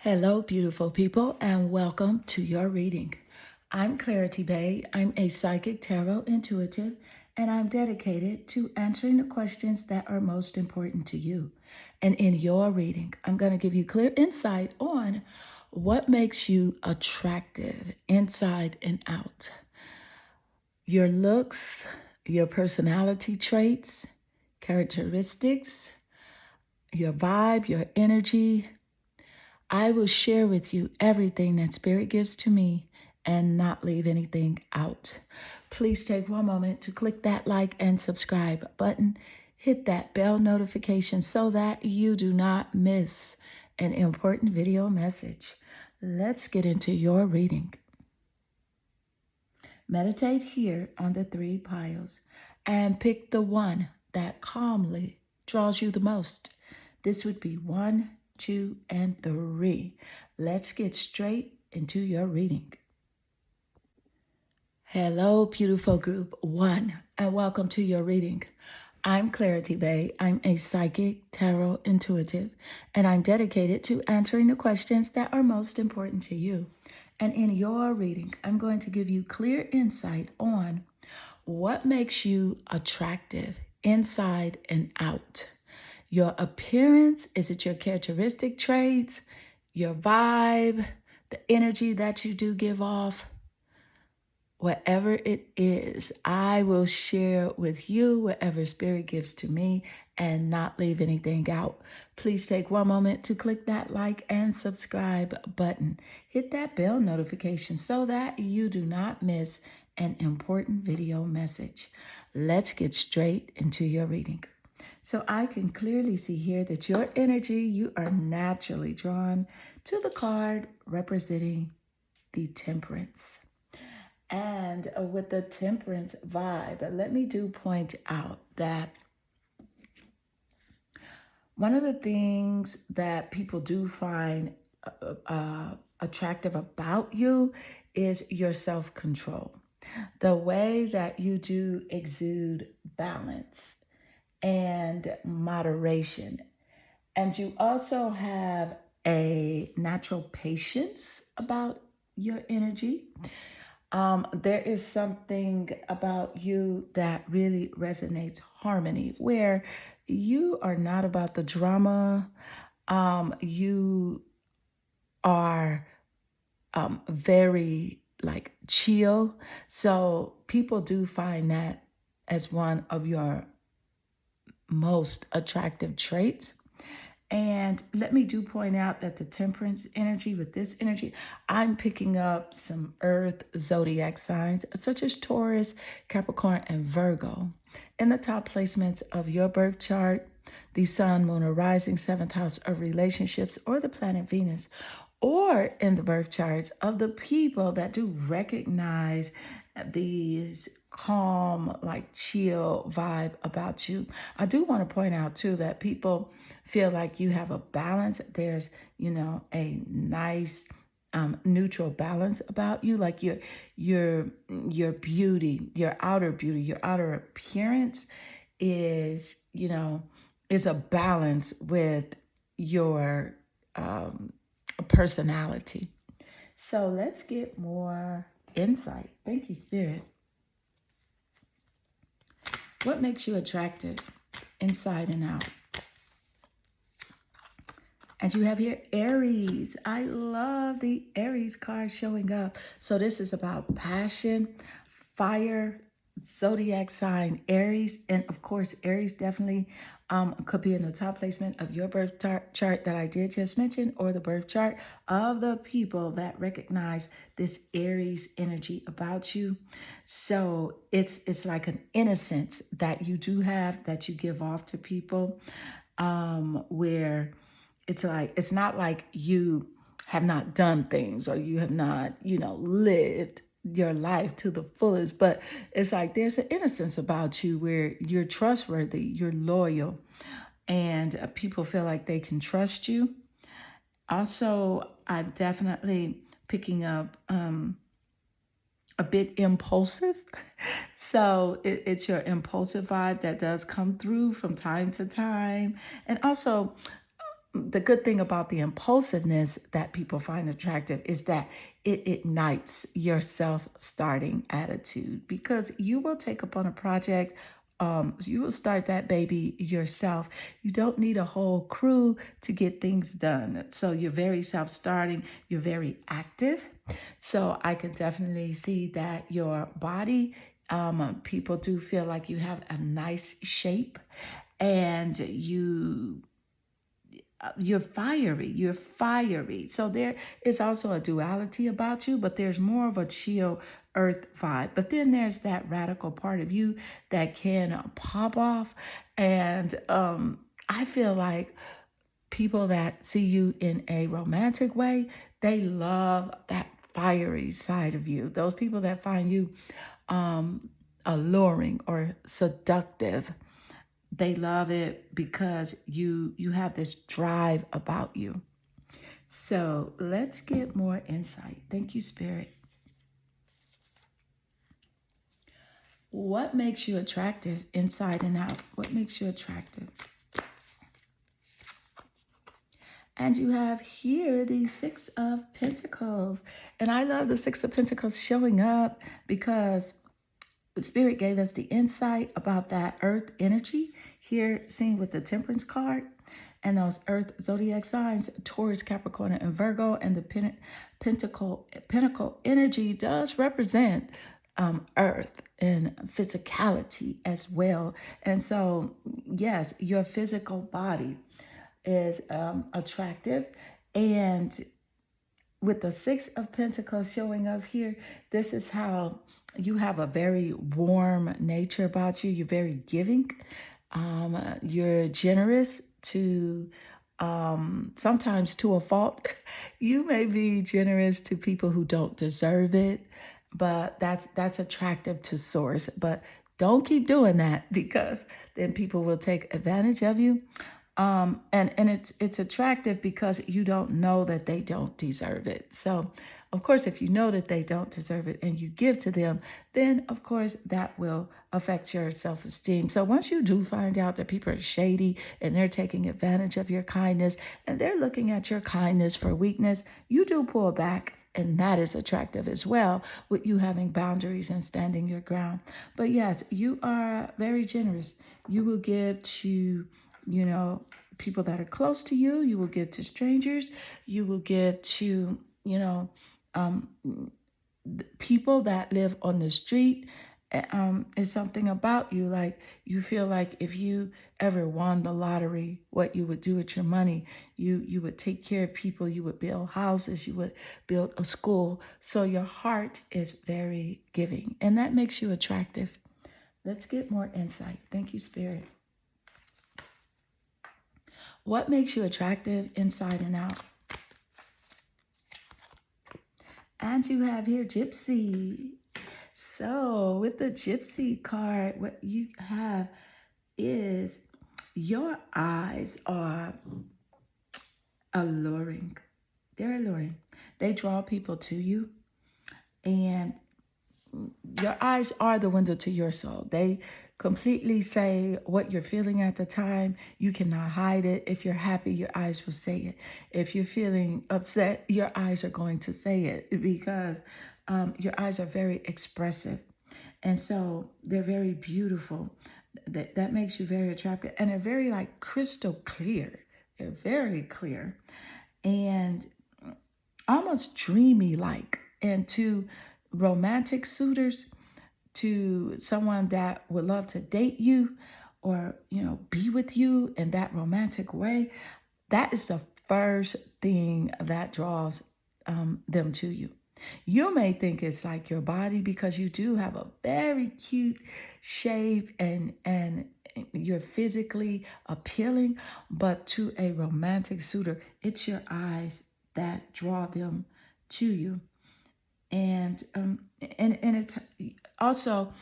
Hello, beautiful people, and welcome to your reading. I'm Clarity Bay. I'm a psychic tarot intuitive, and I'm dedicated to answering the questions that are most important to you. And in your reading, I'm going to give you clear insight on what makes you attractive inside and out. Your looks, your personality traits, characteristics, your vibe, your energy. I will share with you everything that Spirit gives to me and not leave anything out. Please take one moment to click that like and subscribe button. Hit that bell notification so that you do not miss an important video message. Let's get into your reading. Meditate here on the three piles and pick the one that calmly draws you the most. This would be 1, 2, and 3. Let's get straight into your reading. Hello, beautiful group 1, and welcome to your reading. I'm Clarity Bay. I'm a psychic tarot intuitive, and I'm dedicated to answering the questions that are most important to you. And in your reading, I'm going to give you clear insight on what makes you attractive inside and out. Your appearance, is it your characteristic traits, your vibe, the energy that you do give off? Whatever it is, I will share with you whatever Spirit gives to me and not leave anything out. Please take one moment to click that like and subscribe button. Hit that bell notification so that you do not miss an important video message. Let's get straight into your reading. So I can clearly see here that your energy, you are naturally drawn to the card representing the Temperance. And with the Temperance vibe, let me point out that one of the things that people do find attractive about you is your self-control. The way that you do exude balance and moderation. And you also have a natural patience about your energy. There is something about you that really resonates harmony, where you are not about the drama. You are very chill. So people do find that as one of your most attractive traits. And let me point out that the Temperance energy, with this energy, I'm picking up some earth zodiac signs such as Taurus, Capricorn, and Virgo. In the top placements of your birth chart, the sun, moon, or rising, 7th house of relationships, or the planet Venus, or in the birth charts of the people that do recognize these calm, chill vibe about you. I do want to point out too that people feel like you have a balance. There's, a nice neutral balance about you, like your beauty, your outer beauty, your outer appearance is, is a balance with your personality. So let's get more insight. Thank you, Spirit. What makes you attractive inside and out? And you have here Aries. I love the Aries card showing up. So this is about passion, fire, zodiac sign Aries. And of course, Aries definitely could be in the top placement of your birth chart that I did just mention, or the birth chart of the people that recognize this Aries energy about you. So it's like an innocence that you do have, that you give off to people, where it's not like you have not done things, or you have not, lived your life to the fullest, but it's like there's an innocence about you where you're trustworthy, you're loyal, and people feel like they can trust you. Also, I'm definitely picking up a bit impulsive. So it's your impulsive vibe that does come through from time to time. And also, the good thing about the impulsiveness that people find attractive is that it ignites your self-starting attitude, because you will take upon a project. You will start that baby yourself. You don't need a whole crew to get things done. So you're very self-starting. You're very active. So I can definitely see that your body, people do feel like you have a nice shape, and you're fiery. You're fiery. So there is also a duality about you, but there's more of a chill earth vibe. But then there's that radical part of you that can pop off. And I feel like people that see you in a romantic way, they love that fiery side of you. Those people that find you alluring or seductive, they love it because you have this drive about you. So let's get more insight. Thank you, Spirit. What makes you attractive inside and out? What makes you attractive? And you have here the Six of Pentacles. And I love the Six of Pentacles showing up because the Spirit gave us the insight about that earth energy here, seen with the Temperance card, and those earth zodiac signs, Taurus, Capricorn, and Virgo. And the pentacle energy does represent earth and physicality as well. And so, yes, your physical body is attractive. And with the Six of Pentacles showing up here, this is how you have a very warm nature about you. You're very giving. You're generous to sometimes to a fault. You may be generous to people who don't deserve it, but that's attractive to source. But don't keep doing that, because then people will take advantage of you. And it's attractive because you don't know that they don't deserve it. So, of course, if you know that they don't deserve it and you give to them, then of course that will affect your self-esteem. So once you do find out that people are shady and they're taking advantage of your kindness and they're looking at your kindness for weakness, you do pull back. And that is attractive as well, with you having boundaries and standing your ground. But yes, you are very generous. You will give to, people that are close to you. You will give to strangers. You will give to, people that live on the street. Is something about you, like you feel like if you ever won the lottery, what you would do with your money, you would take care of people, you would build houses, you would build a school. So your heart is very giving, and that makes you attractive. Let's get more insight. Thank you, Spirit. What makes you attractive inside and out? And you have here Gypsy. So with the Gypsy card, what you have is your eyes are alluring. They're alluring. They draw people to you. And your eyes are the window to your soul. They completely say what you're feeling at the time. You cannot hide it. If you're happy, your eyes will say it. If you're feeling upset, your eyes are going to say it, because your eyes are very expressive. And so they're very beautiful. That makes you very attractive. And they're very like crystal clear. They're very clear and almost dreamy like. And to romantic suitors, to someone that would love to date you or, be with you in that romantic way, that is the first thing that draws them to you. You may think it's like your body, because you do have a very cute shape and you're physically appealing, but to a romantic suitor, it's your eyes that draw them to you. And it's also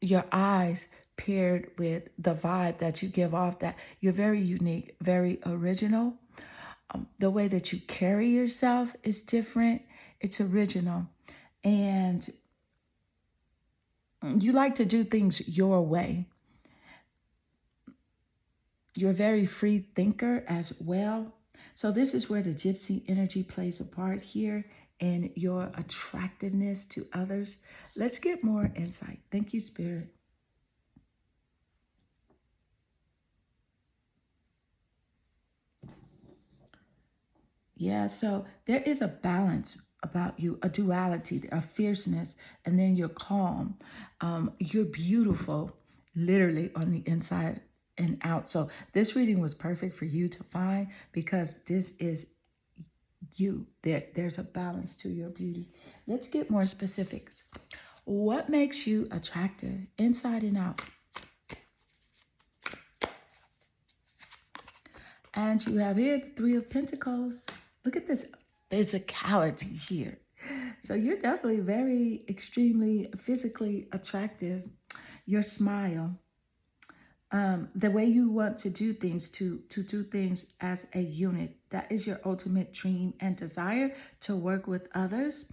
your eyes paired with the vibe that you give off, that you're very unique, very original. The way that you carry yourself is different. It's original. And you like to do things your way. You're a very free thinker as well. So this is where the gypsy energy plays a part here in your attractiveness to others. Let's get more insight. Thank you, Spirit. Yeah, so there is a balance about you, a duality, a fierceness, and then you're calm. You're beautiful, literally on the inside and out. So this reading was perfect for you to find because this is you. There's a balance to your beauty. Let's get more specifics. What makes you attractive inside and out? And you have here the Three of Pentacles. Look at this physicality here. So you're definitely very extremely physically attractive. Your smile, the way you want to do things, to do things as a unit, that is your ultimate dream and desire, to work with others,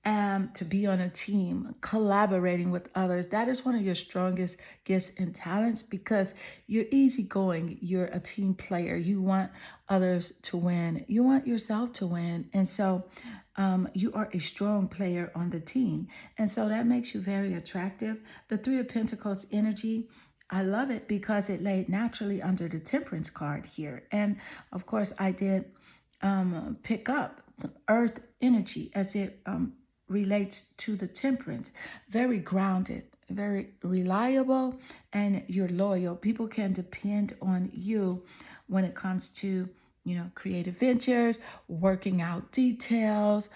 to be on a team, collaborating with others. That is one of your strongest gifts and talents because you're easygoing. You're a team player. You want others to win. You want yourself to win. And so you are a strong player on the team. And so that makes you very attractive. The Three of Pentacles energy, I love it because it laid naturally under the Temperance card here. And of course, I did pick up some earth energy as it relates to the Temperance. Very grounded, very reliable, and you're loyal. People can depend on you when it comes to, creative ventures, working out details,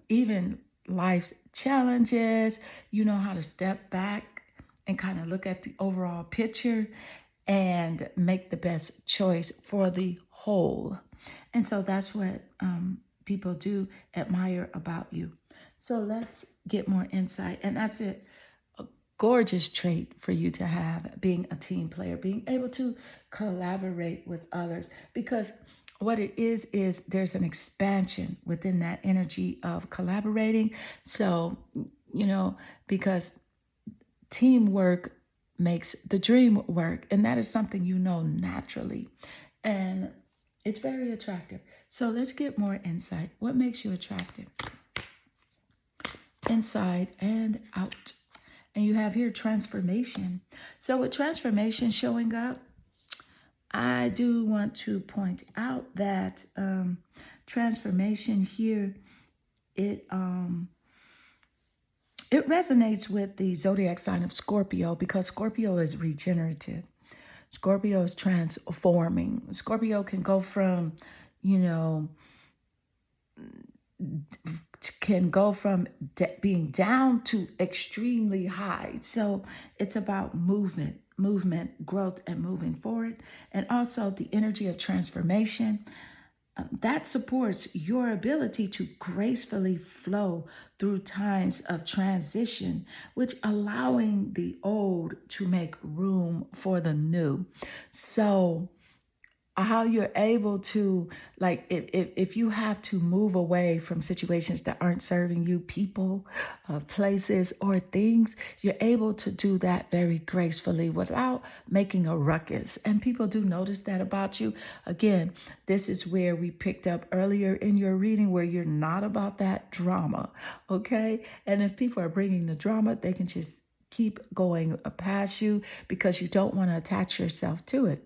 even life's challenges. You know how to step back and kind of look at the overall picture and make the best choice for the whole. And so that's what people do admire about you. So let's get more insight. And that's it. A gorgeous trait for you to have, being a team player, being able to collaborate with others. Because what it is there's an expansion within that energy of collaborating. So, because teamwork makes the dream work. And that is something you know naturally. And it's very attractive. So let's get more insight. What makes you attractive? Inside and out. And you have here transformation. So with transformation showing up, I do want to point out that transformation here, it resonates with the zodiac sign of Scorpio because Scorpio is regenerative. Scorpio is transforming. Scorpio can go from, being down to extremely high. So it's about movement, growth, and moving forward. And also the energy of transformation. That supports your ability to gracefully flow through times of transition, which allowing the old to make room for the new. So how you're able to, like, if you have to move away from situations that aren't serving you, people, places, or things, you're able to do that very gracefully without making a ruckus. And people do notice that about you. Again, this is where we picked up earlier in your reading where you're not about that drama, okay? And if people are bringing the drama, they can just keep going past you because you don't want to attach yourself to it.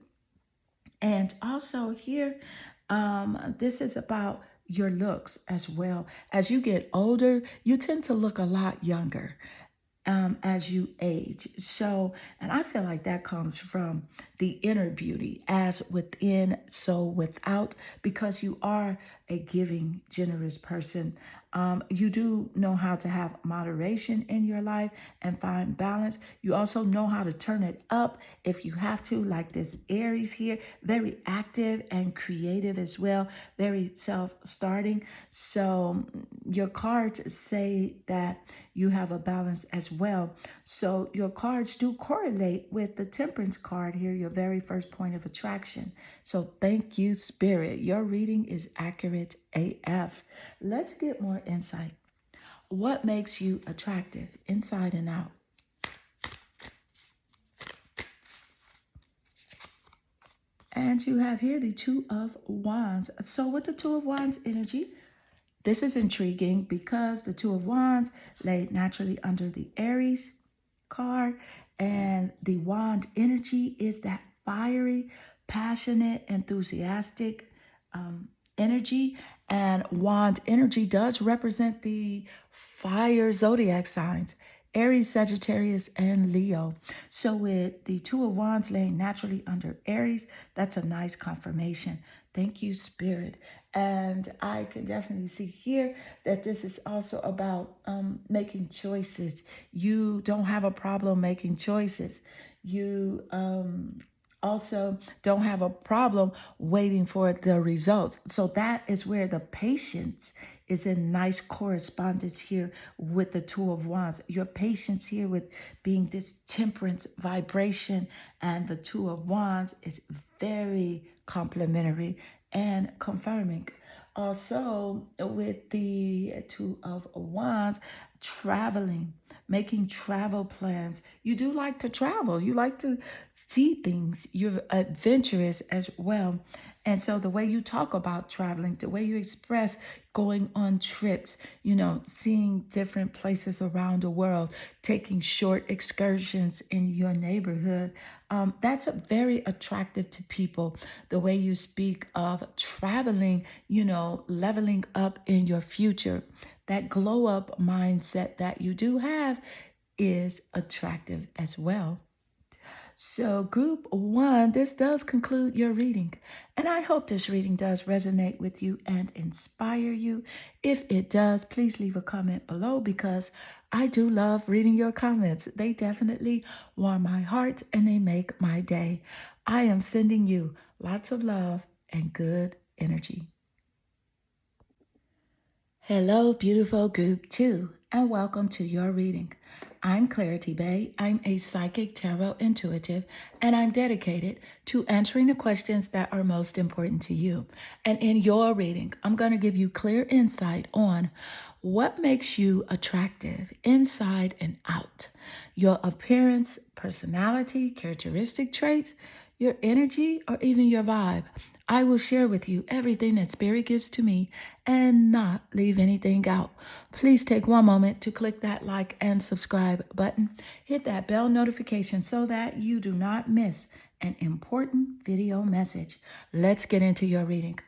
And also here, this is about your looks as well. As you get older, you tend to look a lot younger as you age. So, and I feel like that comes from the inner beauty, as within, so without, because you are a giving, generous person. You do know how to have moderation in your life and find balance. You also know how to turn it up if you have to, like this Aries here, very active and creative as well, very self-starting. So your cards say that you have a balance as well. So your cards do correlate with the Temperance card here, your very first point of attraction. So thank you, Spirit. Your reading is accurate AF. Let's get more insight. What makes you attractive inside and out? And you have here the Two of Wands. So with the Two of Wands energy, this is intriguing because the Two of Wands lay naturally under the Aries card, and the wand energy is that fiery, passionate, enthusiastic energy. And wand energy does represent the fire zodiac signs: Aries, Sagittarius, and Leo. So with the Two of Wands laying naturally under Aries, that's a nice confirmation. Thank you, Spirit. And I can definitely see here that this is also about making choices. You don't have a problem making choices. You also don't have a problem waiting for the results. So that is where the patience is in nice correspondence here with the Two of Wands. Your patience here with being this temperance vibration and the Two of Wands is very complementary and confirming. Also, with the Two of Wands, traveling, making travel plans. You do like to travel. You like to see things. You're adventurous as well. And so the way you talk about traveling, the way you express going on trips, seeing different places around the world, taking short excursions in your neighborhood, that's very attractive to people. The way you speak of traveling, leveling up in your future, that glow up mindset that you do have is attractive as well. So, group one, this does conclude your reading. And I hope this reading does resonate with you and inspire you. If it does, please leave a comment below because I do love reading your comments. They definitely warm my heart and they make my day. I am sending you lots of love and good energy. Hello, beautiful group two, and welcome to your reading. I'm Clarity Bay. I'm a psychic tarot intuitive, and I'm dedicated to answering the questions that are most important to you. And in your reading, I'm going to give you clear insight on what makes you attractive inside and out, your appearance, personality, characteristic traits, your energy, or even your vibe. I will share with you everything that Spirit gives to me and not leave anything out. Please take one moment to click that like and subscribe button. Hit that bell notification so that you do not miss an important video message. Let's get into your reading.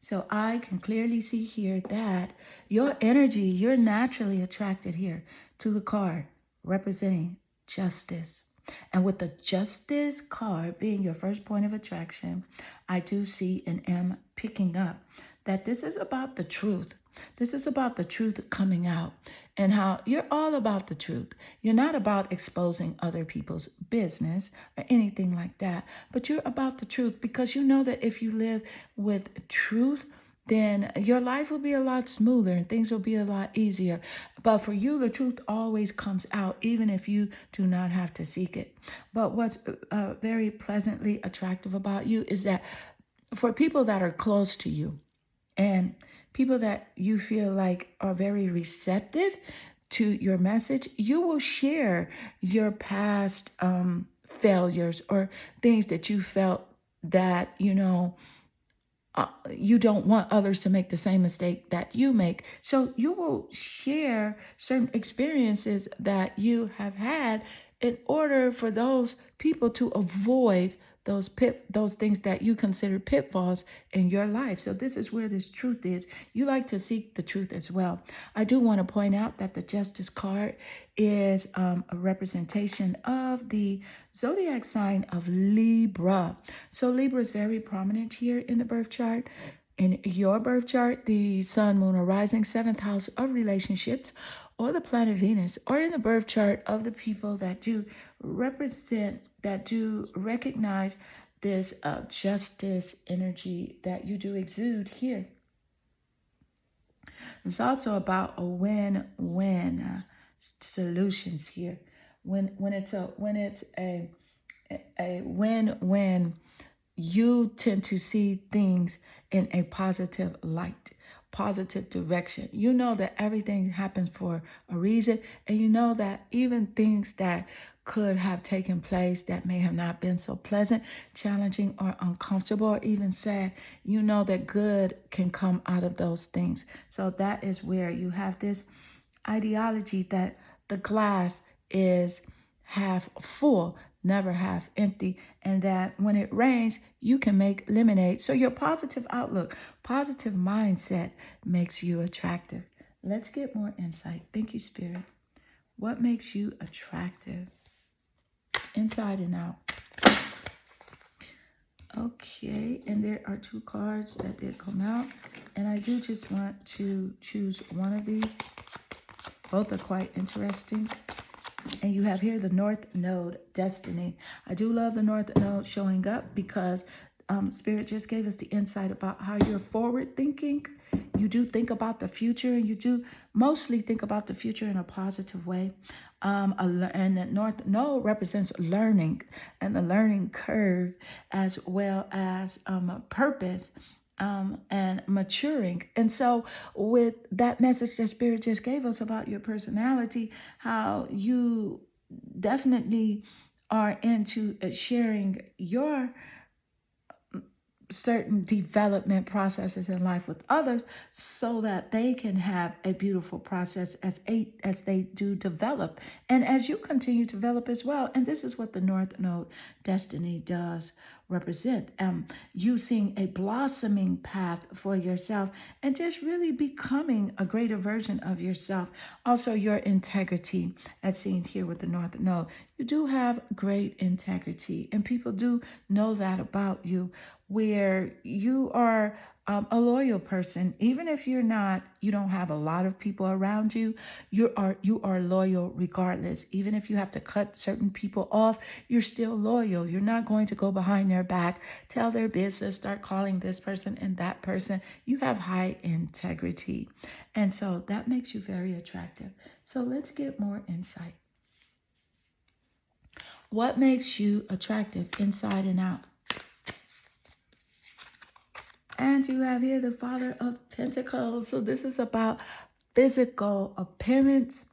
So I can clearly see here that your energy, you're naturally attracted here to the card representing justice. And with the Justice card being your first point of attraction, I do see and am picking up that this is about the truth. This is about the truth coming out and how you're all about the truth. You're not about exposing other people's business or anything like that, but you're about the truth because you know that if you live with truth, then your life will be a lot smoother and things will be a lot easier. But for you, the truth always comes out, even if you do not have to seek it. But what's very pleasantly attractive about you is that for people that are close to you and people that you feel like are very receptive to your message, you will share your past failures or things that you felt that, you don't want others to make the same mistake that you make. So you will share certain experiences that you have had in order for those people to avoid those things that you consider pitfalls in your life. So this is where this truth is. You like to seek the truth as well. I do want to point out that the Justice card is a representation of the zodiac sign of Libra. So Libra is very prominent here in the birth chart. In your birth chart, the sun, moon, or rising, seventh house of relationships, or the planet Venus, or in the birth chart of the people that do represent, that do recognize this justice energy that you do exude here. It's also about a win-win solutions here. When it's a win-win, you tend to see things in a positive light, positive direction. You know that everything happens for a reason, and you know that even things that could have taken place that may have not been so pleasant, challenging, or uncomfortable, or even sad, you know that good can come out of those things. So that is where you have this ideology that the glass is half full, never half empty, and that when it rains, you can make lemonade. So your positive outlook, positive mindset makes you attractive. Let's get more insight. Thank you, Spirit. What makes you attractive? Inside and out. Okay, and there are 2 cards that did come out, and I do just want to choose one of these. Both are quite interesting. And you have here the North Node, Destiny. I do love the North Node showing up because Spirit just gave us the insight about how you're forward thinking. You do think about the future, and you do mostly think about the future in a positive way. And the North Node represents learning and the learning curve, as well as a purpose and maturing. And so with that message that Spirit just gave us about your personality, how you definitely are into sharing your certain development processes in life with others so that they can have a beautiful process as they do develop and as you continue to develop as well. And this is what the North Node Destiny does represent. You seeing a blossoming path for yourself and just really becoming a greater version of yourself. Also, your integrity, as seen here with the North Node. You do have great integrity, and people do know that about you, where you are a loyal person. Even if you don't have a lot of people around you, you are loyal regardless. Even if you have to cut certain people off, you're still loyal. You're not going to go behind their back, tell their business, start calling this person and that person. You have high integrity. And so that makes you very attractive. So let's get more insight. What makes you attractive inside and out? And you have here the Father of Pentacles. So this is about physical appearance,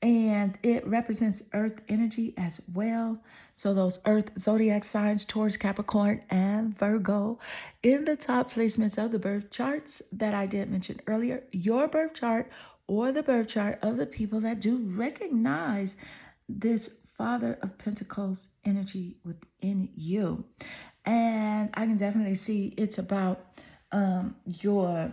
and it represents earth energy as well. So those earth zodiac signs, Taurus, Capricorn, and Virgo, in the top placements of the birth charts that I did mention earlier, your birth chart or the birth chart of the people that do recognize this Father of Pentacles energy within you. And I can definitely see it's about your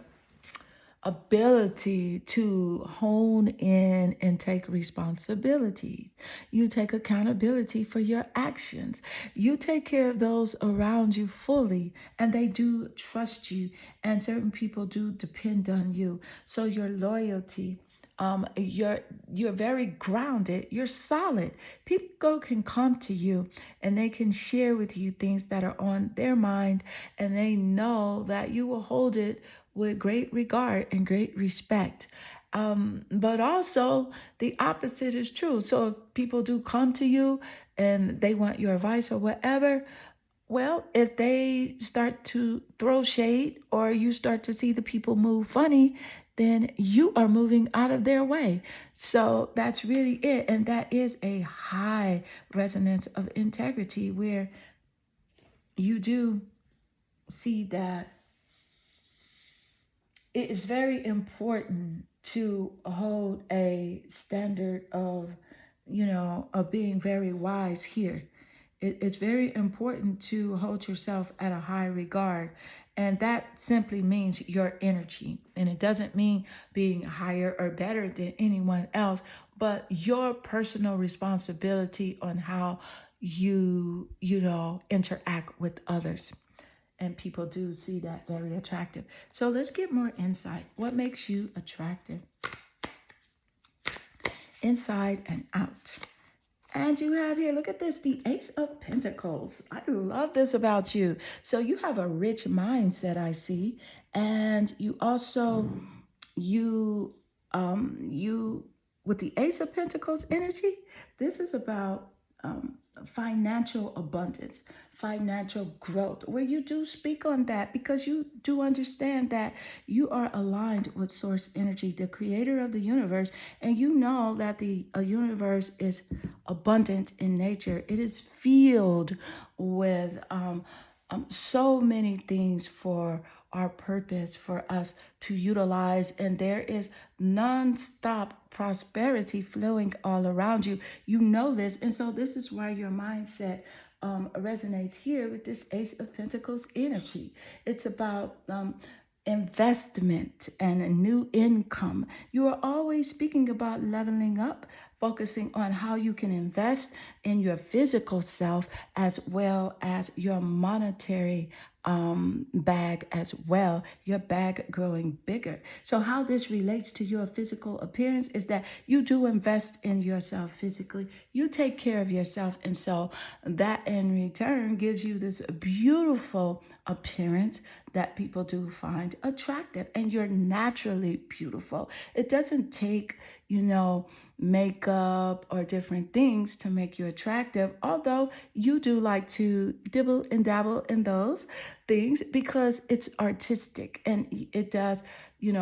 ability to hone in and take responsibilities. You take accountability for your actions. You take care of those around you fully, and they do trust you, and certain people do depend on you. So your loyalty, you're very grounded, you're solid. People can come to you and they can share with you things that are on their mind, and they know that you will hold it with great regard and great respect. But also the opposite is true. So if people do come to you and they want your advice or whatever, well, if they start to throw shade or you start to see the people move funny, then you are moving out of their way. So that's really it. And that is a high resonance of integrity, where you do see that it is very important to hold a standard of, of being very wise here. It's very important to hold yourself at a high regard. And that simply means your energy. And it doesn't mean being higher or better than anyone else, but your personal responsibility on how you interact with others. And people do see that very attractive. So let's get more insight. What makes you attractive? Inside and out. And you have here, look at this, the Ace of Pentacles. I love this about you. So you have a rich mindset, I see. And you also, with the Ace of Pentacles energy, this is about financial abundance, financial growth, where you do speak on that because you do understand that you are aligned with source energy, the creator of the universe, and you know that the universe is abundant in nature. It is filled with so many things for our purpose for us to utilize, and there is non-stop prosperity flowing all around you. You know this, and so this is why your mindset resonates here with this Ace of Pentacles energy. It's about investment and a new income. You are always speaking about leveling up, focusing on how you can invest in your physical self as well as your monetary bag as well, your bag growing bigger. So how this relates to your physical appearance is that you do invest in yourself physically. You take care of yourself. And so that in return gives you this beautiful appearance that people do find attractive, and you're naturally beautiful. It doesn't take, makeup or different things to make you attractive, although you do like to dibble and dabble in those things because it's artistic and it does,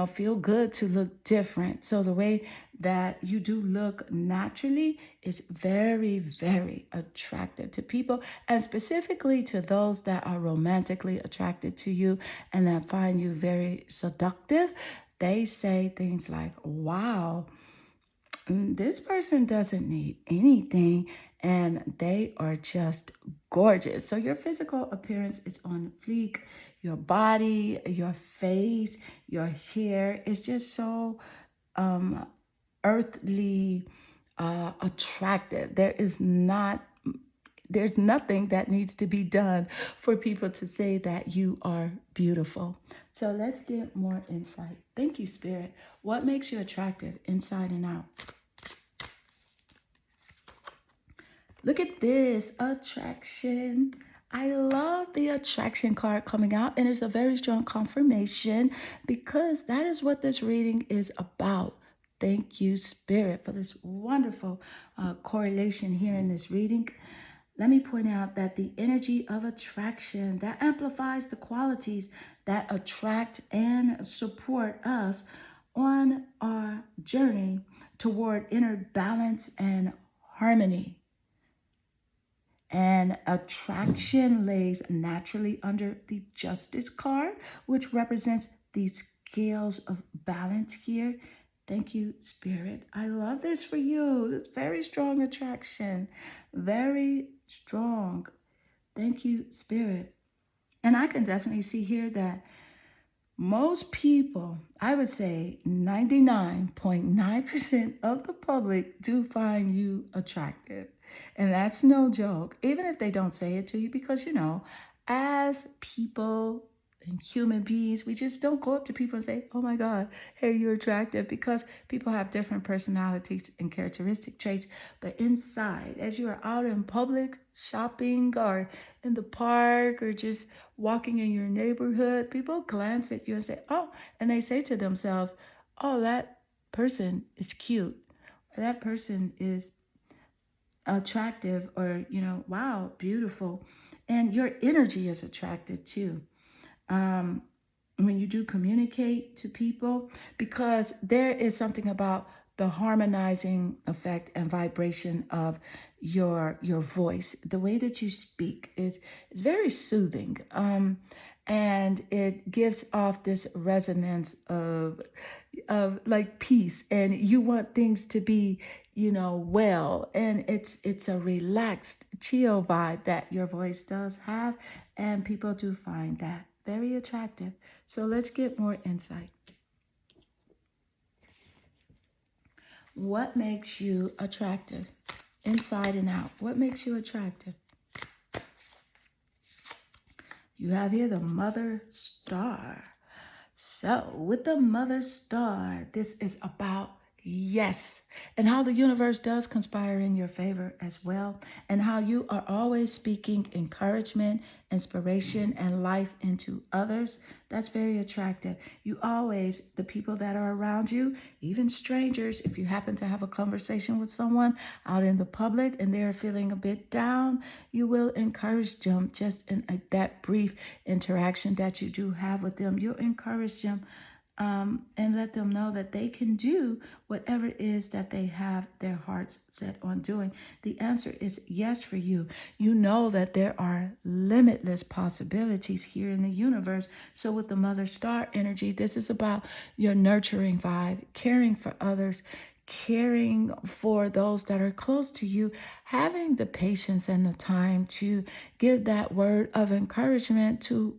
feel good to look different. So the way that you do look naturally is very, very attractive to people, and specifically to those that are romantically attracted to you and that find you very seductive. They say things like, wow, this person doesn't need anything and they are just gorgeous. So your physical appearance is on fleek. Your body, your face, your hair is just so earthly attractive. There's nothing that needs to be done for people to say that you are beautiful. So let's get more insight. Thank you, Spirit. What makes you attractive inside and out? Look at this, attraction. I love the attraction card coming out, and it's a very strong confirmation because that is what this reading is about. Thank you, Spirit, for this wonderful correlation here in this reading. Let me point out that the energy of attraction that amplifies the qualities that attract and support us on our journey toward inner balance and harmony. And attraction lays naturally under the Justice card, which represents the scales of balance here. Thank you, Spirit. I love this for you. It's very strong attraction. Very strong. Thank you, Spirit. And I can definitely see here that most people, I would say 99.9% of the public do find you attractive. And that's no joke, even if they don't say it to you, because, as people and human beings, we just don't go up to people and say, oh my God, hey, you're attractive, because people have different personalities and characteristic traits. But inside, as you are out in public, shopping or in the park or just walking in your neighborhood, people glance at you and say, oh, and they say to themselves, oh, that person is cute, or that person is attractive, or, wow, beautiful. And your energy is attractive too. When you do communicate to people, because there is something about the harmonizing effect and vibration of your voice. The way that you speak is very soothing, and it gives off this resonance of like peace, and you want things to be well, and it's a relaxed, chill vibe that your voice does have, and people do find that very attractive. So let's get more insight. What makes you attractive inside and out? What makes you attractive? You have here the Mother Star. So with the Mother Star, this is about Yes. And how the universe does conspire in your favor as well. And how you are always speaking encouragement, inspiration, and life into others. That's very attractive. You always, the people that are around you, even strangers, if you happen to have a conversation with someone out in the public and they're feeling a bit down, you will encourage them just in that brief interaction that you do have with them. You'll encourage them and let them know that they can do whatever it is that they have their hearts set on doing. The answer is yes for you. You know that there are limitless possibilities here in the universe. So with the Mother Star energy, this is about your nurturing vibe, caring for others, caring for those that are close to you, having the patience and the time to give that word of encouragement to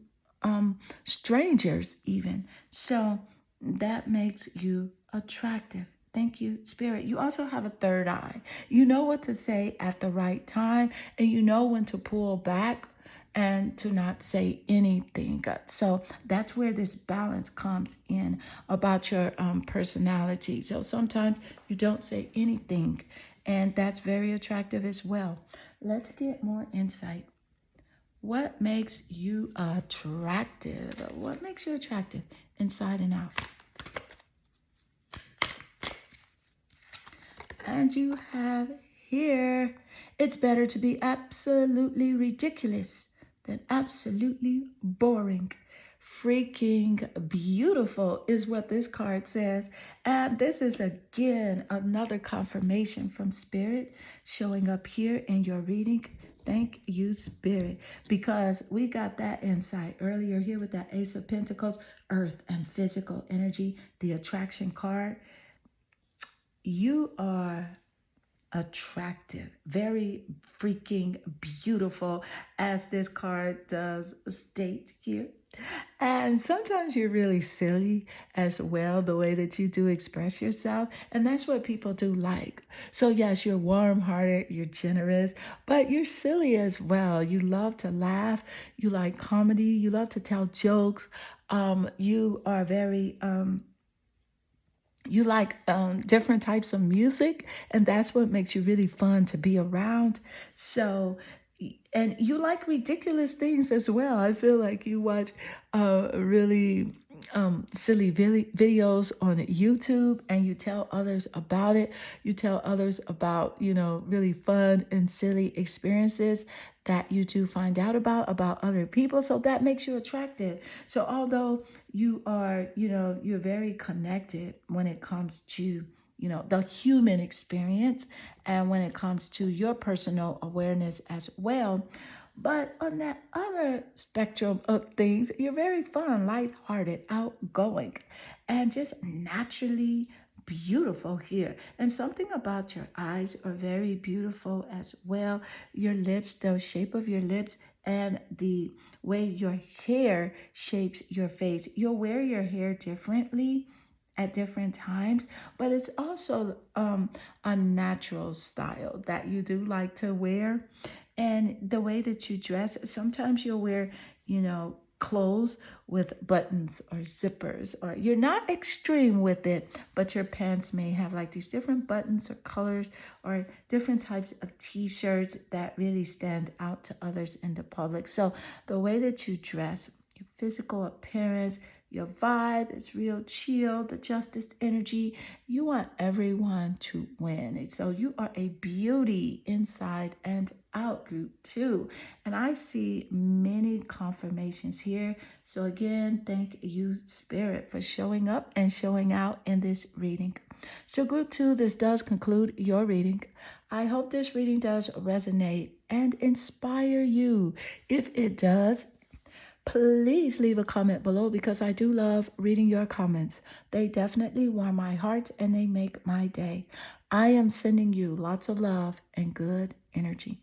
strangers even. So that makes you attractive. Thank you, Spirit. You also have a third eye. You know what to say at the right time, and you know when to pull back and to not say anything. So that's where this balance comes in about your personality. So sometimes you don't say anything, and that's very attractive as well. Let's get more insight. What makes you attractive? What makes you attractive inside and out? And you have here, it's better to be absolutely ridiculous than absolutely boring. Freaking beautiful is what this card says. And this is again another confirmation from Spirit showing up here in your reading. Thank you, Spirit, because we got that insight earlier here with that Ace of Pentacles, earth and physical energy, the attraction card. You are attractive, very freaking beautiful, as this card does state here. And sometimes you're really silly as well, the way that you do express yourself. And that's what people do like. So, yes, you're warm hearted, you're generous, but you're silly as well. You love to laugh, you like comedy, you love to tell jokes. You are very, you like different types of music, and that's what makes you really fun to be around. So, and you like ridiculous things as well. I feel like you watch really silly videos on YouTube, and you tell others about it. You tell others about, really fun and silly experiences that you do find out about other people. So that makes you attractive. So although you are, you're very connected when it comes to, the human experience, and when it comes to your personal awareness as well. But on that other spectrum of things, you're very fun, lighthearted, outgoing, and just naturally beautiful here. And something about your eyes are very beautiful as well. Your lips, the shape of your lips, and the way your hair shapes your face. You'll wear your hair differently at different times, but it's also a natural style that you do like to wear. And the way that you dress, sometimes you'll wear, clothes with buttons or zippers, or you're not extreme with it, but your pants may have like these different buttons or colors, or different types of t-shirts that really stand out to others in the public. So the way that you dress, your physical appearance, your vibe is real chill, the justice energy. You want everyone to win. So you are a beauty inside and out group too. And I see many confirmations here. So again, thank you, Spirit, for showing up and showing out in this reading. So group 2, this does conclude your reading. I hope this reading does resonate and inspire you. If it does, please leave a comment below, because I do love reading your comments. They definitely warm my heart and they make my day. I am sending you lots of love and good energy.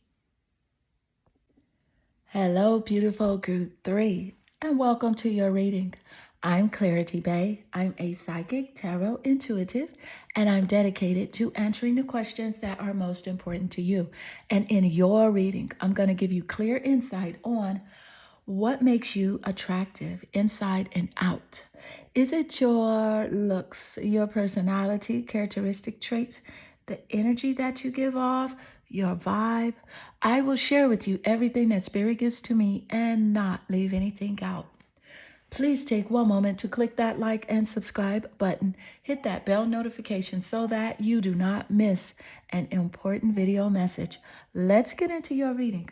Hello, beautiful group 3, and welcome to your reading. I'm Clarity Bay. I'm a psychic, tarot intuitive, and I'm dedicated to answering the questions that are most important to you. And in your reading, I'm going to give you clear insight on What makes you attractive inside and out? Is it your looks, your personality, characteristic traits, the energy that you give off, your vibe? I will share with you everything that Spirit gives to me and not leave anything out. Please take one moment to click that like and subscribe button. Hit that bell notification so that you do not miss an important video message. Let's get into your reading.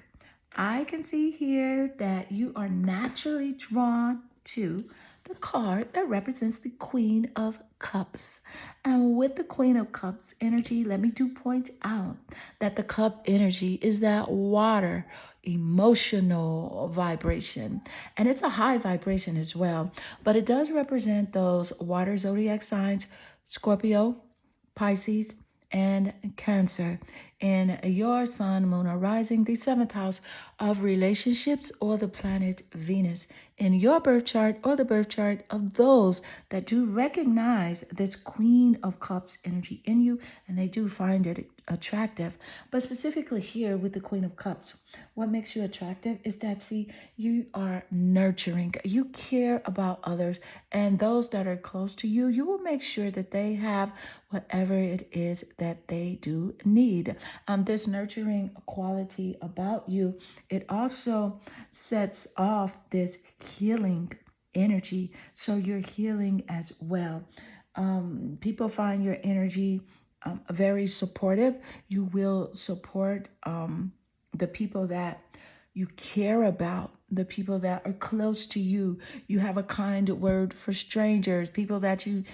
I can see here that you are naturally drawn to the card that represents the Queen of Cups. And with the Queen of Cups energy, let me do point out that the cup energy is that water emotional vibration. And it's a high vibration as well, but it does represent those water zodiac signs, Scorpio, Pisces, and Cancer in your sun, moon, or rising, the seventh house of relationships, or the planet Venus in your birth chart, or the birth chart of those that do recognize this Queen of Cups energy in you, and they do find it attractive. But specifically here with the Queen of Cups, what makes you attractive is that, see, you are nurturing, you care about others, and those that are close to you, you will make sure that they have whatever it is that they do need. This nurturing quality about you, it also sets off this healing energy. So you're healing as well. People find your energy very supportive. You will support the people that you care about, the people that are close to you. You have a kind word for strangers, people that you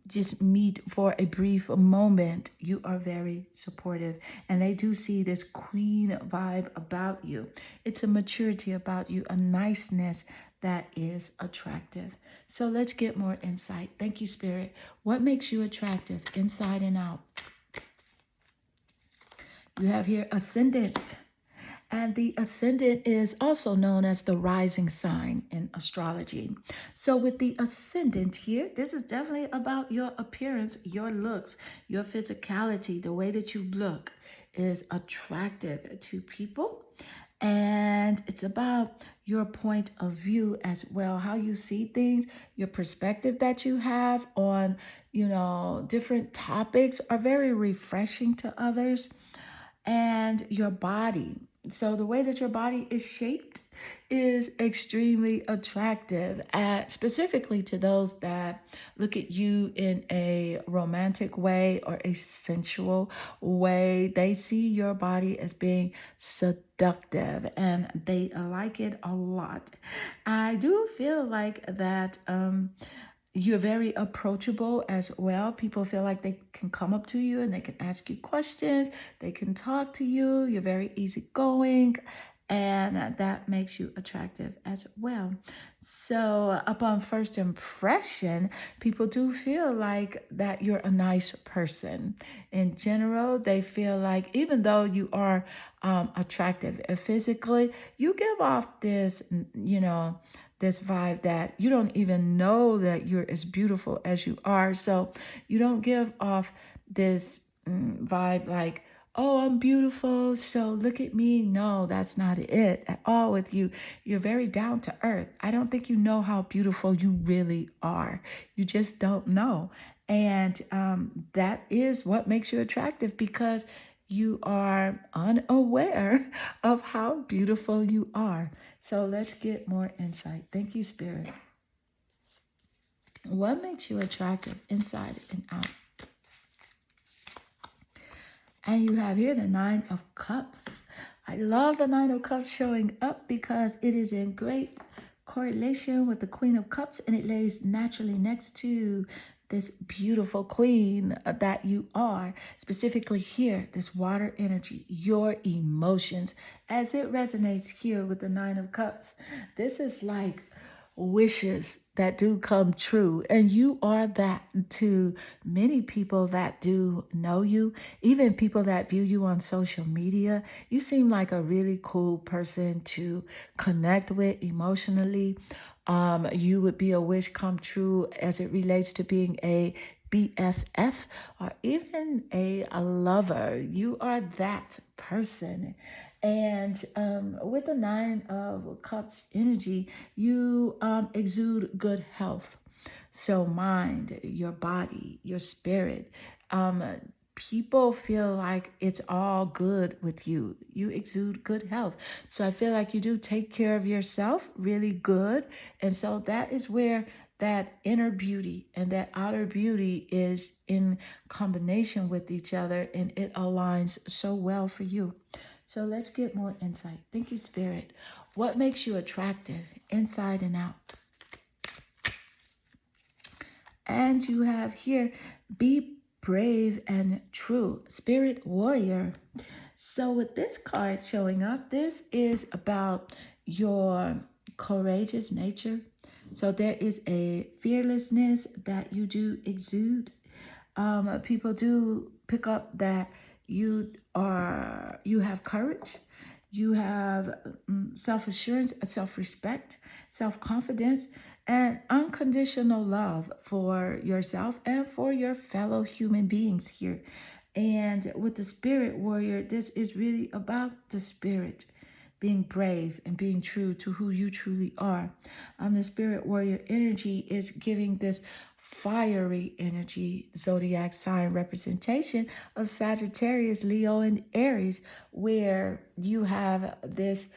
just meet for a brief moment. You are very supportive, and they do see this queen vibe about you. It's a maturity about you, a niceness that is attractive. So let's get more insight. Thank you, Spirit. What makes you attractive inside and out? You have here ascendant. And the ascendant is also known as the rising sign in astrology. So with the ascendant here, this is definitely about your appearance, your looks, your physicality. The way that you look is attractive to people. And it's about your point of view as well, how you see things, your perspective that you have on, different topics are very refreshing to others. And your body. So the way that your body is shaped is extremely attractive, specifically to those that look at you in a romantic way or a sensual way. They see your body as being seductive and they like it a lot. I do feel like that you're very approachable as well. People feel like they can come up to you and they can ask you questions. They can talk to you. You're very easygoing, and that makes you attractive as well. So upon first impression, people do feel like that you're a nice person. In general, they feel like even though you are attractive physically, you give off this, this vibe that you don't even know that you're as beautiful as you are. So you don't give off this vibe like, oh, I'm beautiful, so look at me. No, that's not it at all with you. You're very down to earth. I don't think you know how beautiful you really are. You just don't know. And that is what makes you attractive, because you are unaware of how beautiful you are. So let's get more insight. Thank you, Spirit. What makes you attractive inside and out? And you have here the Nine of Cups. I love the Nine of Cups showing up because it is in great correlation with the Queen of Cups, and it lays naturally next to this beautiful queen that you are. Specifically here, this water energy, your emotions, as it resonates here with the Nine of Cups. This is like wishes that do come true, and you are that to many people that do know you, even people that view you on social media. You seem like a really cool person to connect with emotionally. You would be a wish come true as it relates to being a BFF or even a lover. You are that person. And with the Nine of Cups energy, you exude good health. So, mind, your body, your spirit. Um, People feel like it's all good with you. You exude good health. So, I feel like you do take care of yourself really good. And so, that is where that inner beauty and that outer beauty is in combination with each other, and it aligns so well for you. So let's get more insight. Thank you, Spirit. What makes you attractive inside and out? And you have here, be brave and true. Spirit warrior. So with this card showing up, this is about your courageous nature. So there is a fearlessness that you do exude. People do pick up that you have courage, you have self-assurance, self-respect, self-confidence, and unconditional love for yourself and for your fellow human beings here. And with the spirit warrior, this is really about the spirit being brave and being true to who you truly are. The spirit warrior energy is giving this fiery energy zodiac sign representation of Sagittarius, Leo, and Aries, where you have this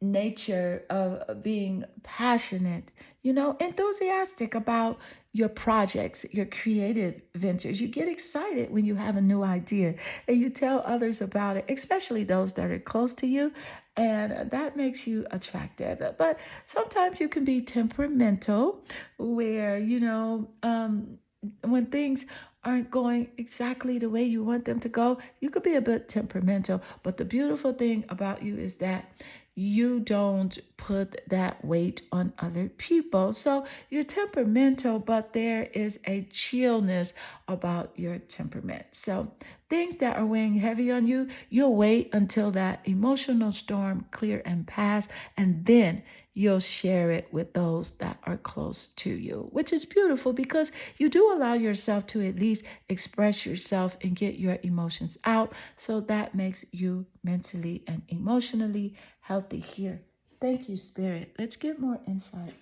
nature of being passionate, enthusiastic about your projects, your creative ventures. You get excited when you have a new idea and you tell others about it, especially those that are close to you. And that makes you attractive. But sometimes you can be temperamental, where, when things aren't going exactly the way you want them to go, you could be a bit temperamental. But the beautiful thing about you is that you don't put that weight on other people. So you're temperamental, but there is a chillness about your temperament. So things that are weighing heavy on you, you'll wait until that emotional storm clear and pass, and then you'll share it with those that are close to you, which is beautiful because you do allow yourself to at least express yourself and get your emotions out. So that makes you mentally and emotionally healthy here. Thank you, Spirit. Let's get more insight.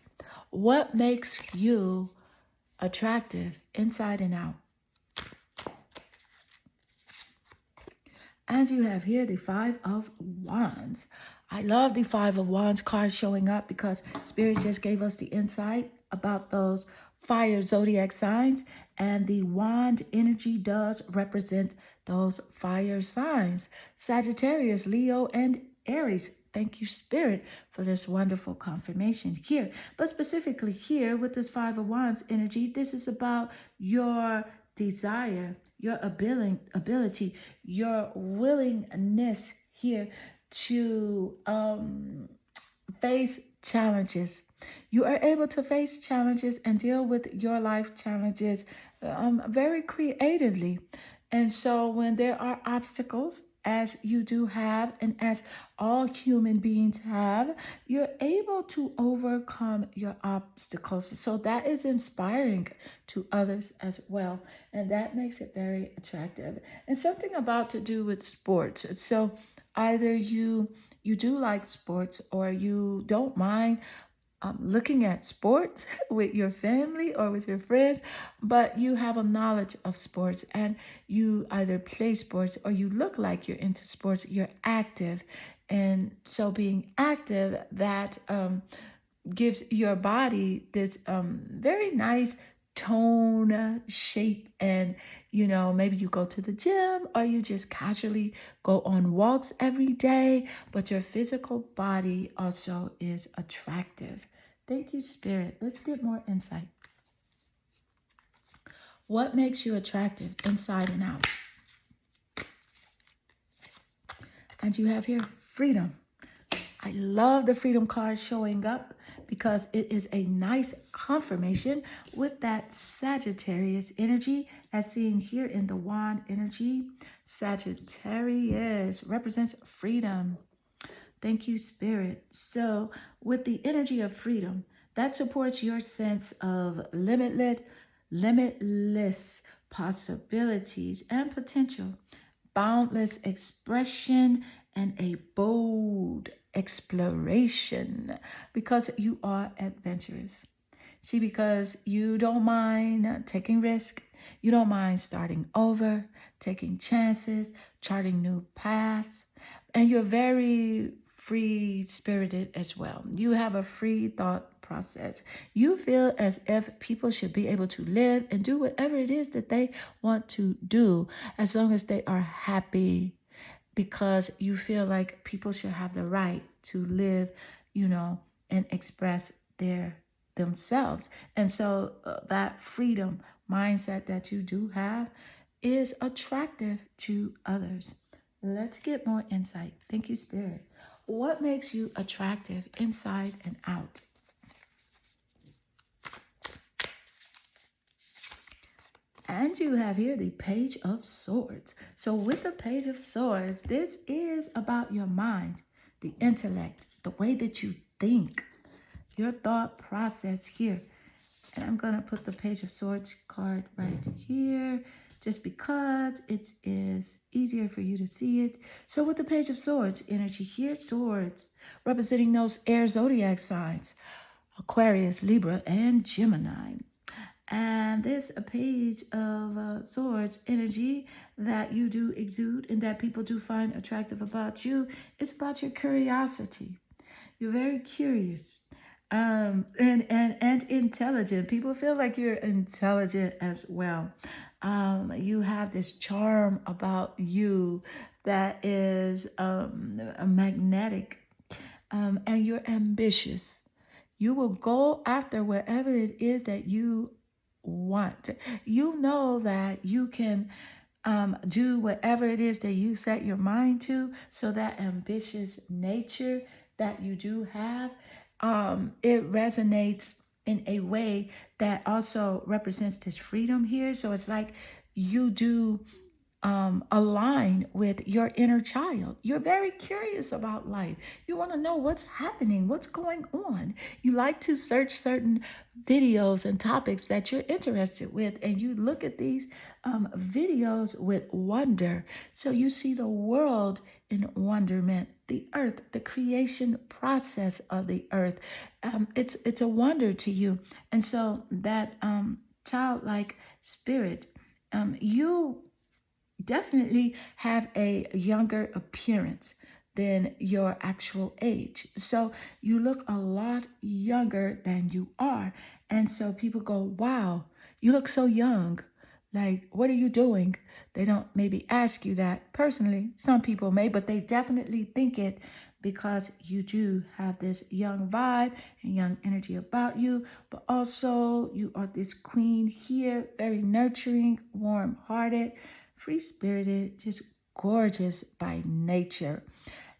What makes you attractive inside and out? And you have here the Five of Wands. I love the Five of Wands card showing up because Spirit just gave us the insight about those fire zodiac signs, and the wand energy does represent those fire signs: Sagittarius, Leo, and Aries. Thank you, Spirit, for this wonderful confirmation here. But specifically here with this Five of Wands energy, this is about your desire, your ability, your willingness here to face challenges. You are able to face challenges and deal with your life challenges very creatively. And so when there are obstacles, as you do have, and as all human beings have, you're able to overcome your obstacles. So that is inspiring to others as well. And that makes it very attractive. And something about to do with sports. So either you do like sports, or you don't mind looking at sports with your family or with your friends, but you have a knowledge of sports and you either play sports or you look like you're into sports, you're active. And so being active, that gives your body this very nice tone, shape, and maybe you go to the gym or you just casually go on walks every day, but your physical body also is attractive. Thank you, Spirit. Let's get more insight. What makes you attractive inside and out? And you have here freedom. I love the freedom card showing up because it is a nice confirmation with that Sagittarius energy, as seen here in the wand energy. Sagittarius represents freedom. Thank you, Spirit. So with the energy of freedom, that supports your sense of limitless possibilities and potential, boundless expression, and a bold exploration because you are adventurous. See, because you don't mind taking risk, you don't mind starting over, taking chances, charting new paths, and you're very free spirited as well. You have a free thought process. You feel as if people should be able to live and do whatever it is that they want to do as long as they are happy, because you feel like people should have the right to live, and express themselves. And so that freedom mindset that you do have is attractive to others. Let's get more insight. Thank you, Spirit. What makes you attractive inside and out? And you have here the Page of Swords. So, with the Page of Swords, this is about your mind, the intellect, the way that you think, your thought process here. And I'm going to put the Page of Swords card right here just because it is easier for you to see it. So, with the Page of Swords energy here, swords representing those air zodiac signs, Aquarius, Libra, and Gemini. And there's a page of swords energy that you do exude and that people do find attractive about you. It's about your curiosity. You're very curious, and intelligent. People feel like you're intelligent as well. You have this charm about you that is magnetic, and you're ambitious. You will go after whatever it is that you want. You know that you can do whatever it is that you set your mind to. So that ambitious nature that you do have, it resonates in a way that also represents this freedom here. So it's like you do align with your inner child. You're very curious about life. You want to know what's happening, what's going on. You like to search certain videos and topics that you're interested with, and you look at these videos with wonder. So you see the world in wonderment, the earth, the creation process of the earth. It's a wonder to you, and so that childlike spirit, you definitely have a younger appearance than your actual age. So you look a lot younger than you are. And so people go, wow, you look so young. Like, what are you doing? They don't maybe ask you that personally. Some people may, but they definitely think it because you do have this young vibe and young energy about you. But also, you are this queen here, very nurturing, warm hearted, free spirited, just gorgeous by nature.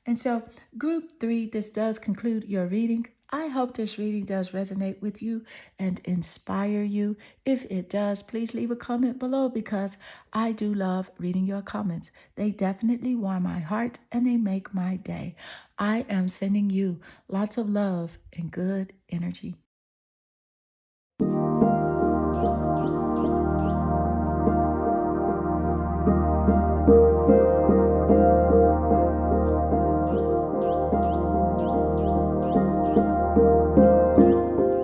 And so, group 3, this does conclude your reading. I hope this reading does resonate with you and inspire you. If it does, please leave a comment below because I do love reading your comments. They definitely warm my heart and they make my day. I am sending you lots of love and good energy.